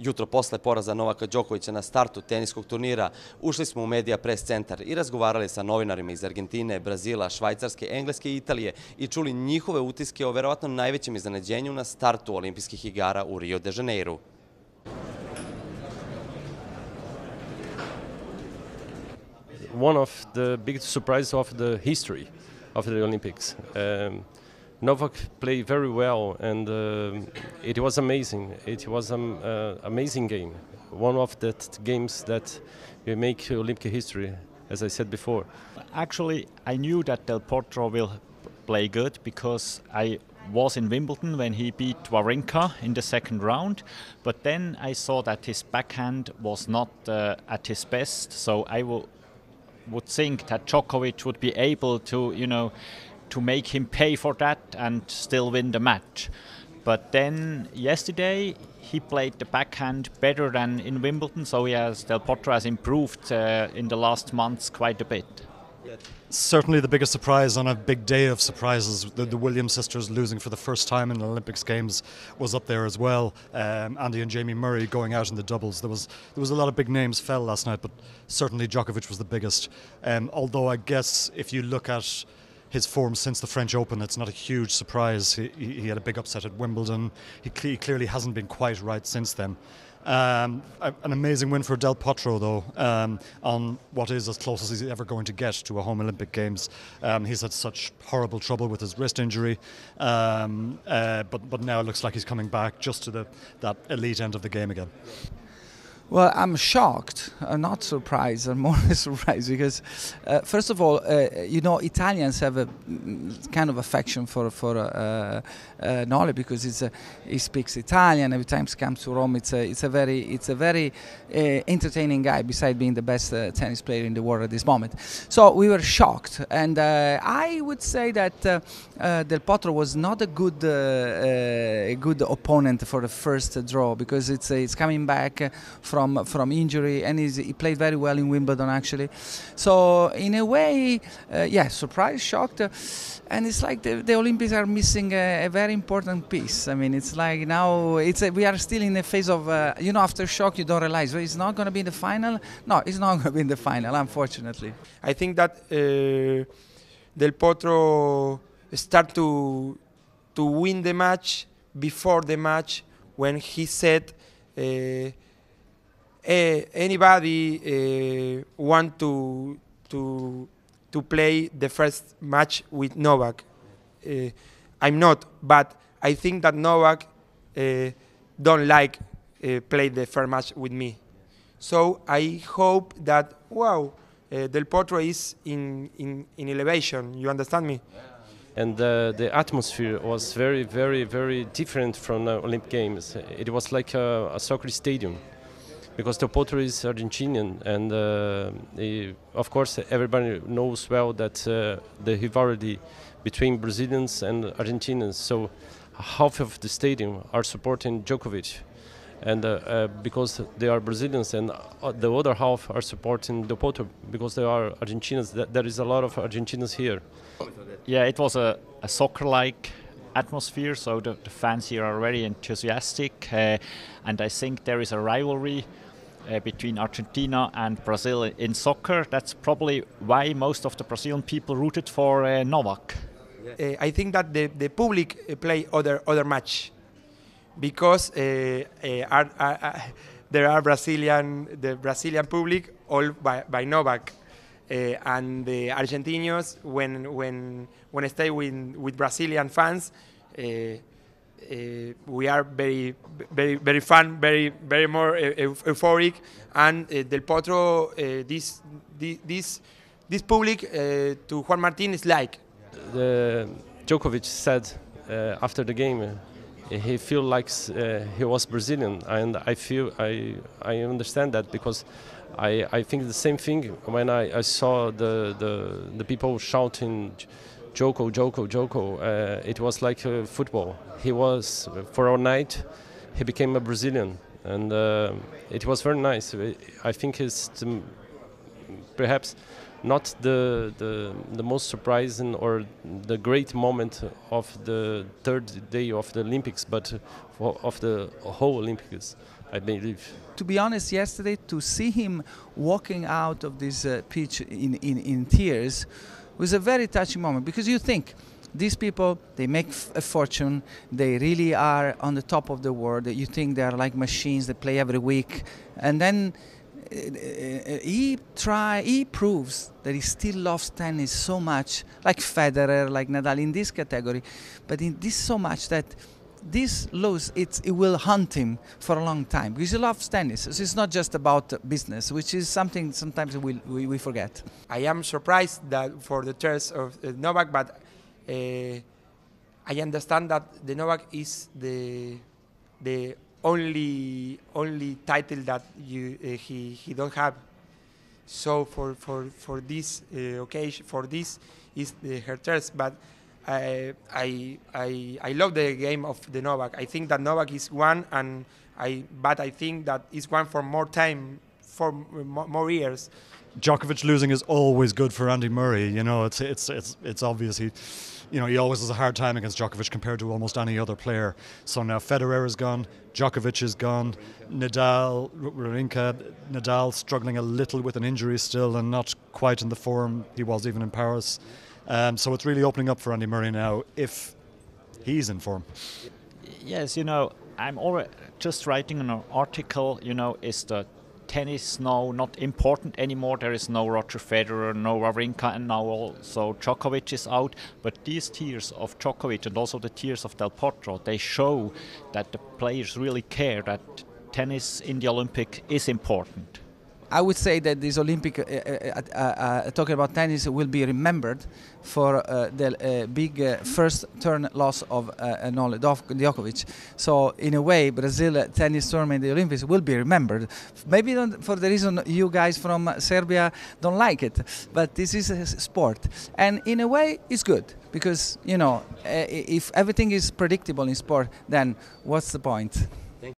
Jutro posle poraza Novaka Đokovića na startu teniskog turnira ušli smo u Medija Press centar i razgovarali sa novinarima iz Argentine, Brazila, Švajcarske, Engleske i Italije i čuli njihove utiske o verovatno najvećem iznenađenju na startu Olimpijskih igara u Rio de Janeiru. One of the biggest surprises of the history of the Olympics. Novak played very well, and it was amazing. It was an amazing game. One of the games that will make Olympic history, as I said before. Actually, I knew that Del Potro will play good because I was in Wimbledon when he beat Wawrinka in the second round, but then I saw that his backhand was not at his best, so I would think that Djokovic would be able to, to make him pay for that and still win the match. But then yesterday he played the backhand better than in Wimbledon, so Del Potro has improved in the last months quite a bit. Certainly the biggest surprise on a big day of surprises, the Williams sisters losing for the first time in the Olympics Games was up there as well. Andy and Jamie Murray going out in the doubles. There was a lot of big names fell last night, but certainly Djokovic was the biggest. Although I guess if you look at his form since the French Open, it's not a huge surprise. He had a big upset at Wimbledon. He clearly hasn't been quite right since then. An amazing win for Del Potro, though, on what is as close as he's ever going to get to a home Olympic Games. He's had such horrible trouble with his wrist injury, but now it looks like he's coming back just to that elite end of the game again. Well, I'm shocked. I'm not surprised. I'm more surprised because, first of all, Italians have a kind of affection for Nole because he speaks Italian. Every time he comes to Rome, it's a very entertaining guy. Besides being the best tennis player in the world at this moment, so we were shocked. And I would say that Del Potro was not a good opponent for the first draw because it's coming back from injury, and he played very well in Wimbledon actually. So in a way, surprised, shocked, and it's like the Olympics are missing a very important piece. I mean, it's like now we are still in a phase of after shock you don't realize it's not going to be in the final. No, it's not going to be in the final, unfortunately. I think that Del Potro start to win the match before the match when he said. Anybody want to play the first match with Novak? I'm not, but I think that Novak don't like play the first match with me. So I hope that Del Potro is in elevation. You understand me? And the atmosphere was very, very, very different from the Olympic Games. It was like a soccer stadium. Because Del Potro is Argentinian, and of course everybody knows well that the rivalry between Brazilians and Argentinians. So half of the stadium are supporting Djokovic, and because they are Brazilians, and the other half are supporting Del Potro because they are Argentinians. There is a lot of Argentinians here. Yeah, it was a soccer-like atmosphere, so the fans here are very enthusiastic, and I think there is a rivalry between Argentina and Brazil in soccer. That's probably why most of the Brazilian people rooted for Novak. I think that the public play other match because there are the Brazilian public all by Novak. And the Argentinos, when I stay with Brazilian fans, we are very fun, very more euphoric. And Del Potro, this public to Juan Martín is like. Djokovic said after the game, he feels like he was Brazilian, and I understand that because I think the same thing when I saw the people shouting Joko, Joko, Joko. It was like football. He was, for our night, he became a Brazilian, and it was very nice. I think it's perhaps not the most surprising or the great moment of the third day of the Olympics, but of the whole Olympics. I believe. To be honest, yesterday, to see him walking out of this pitch in tears was a very touching moment, because you think, these people, they make a fortune, they really are on the top of the world, you think they are like machines, they play every week, and then he proves that he still loves tennis so much, like Federer, like Nadal in this category, but in this so much that this loss, it will haunt him for a long time, because he loves tennis. So it's not just about business, which is something sometimes we forget. I am surprised that for the tears of Novak, but I understand that the Novak is the only title that he don't have. So for this occasion, for this is her tears, but. I love the game of the Novak. I think that Novak is one, but I think that it's one for more time, for more years. Djokovic losing is always good for Andy Murray. You know, it's obvious he always has a hard time against Djokovic compared to almost any other player. So now Federer is gone, Djokovic is gone, Nadal struggling a little with an injury still and not quite in the form he was even in Paris. So it's really opening up for Andy Murray now, if he's in form. Yes, I'm already just writing an article, is the tennis now not important anymore? There is no Roger Federer, no Wawrinka, and now also Djokovic is out. But these tears of Djokovic and also the tears of Del Potro, they show that the players really care that tennis in the Olympic is important. I would say that this Olympic, talking about tennis, will be remembered for the big first turn loss of Djokovic. So in a way, Brazil tennis tournament in the Olympics will be remembered. Maybe not for the reason you guys from Serbia don't like it, but this is a sport. And in a way, it's good, because, if everything is predictable in sport, then what's the point?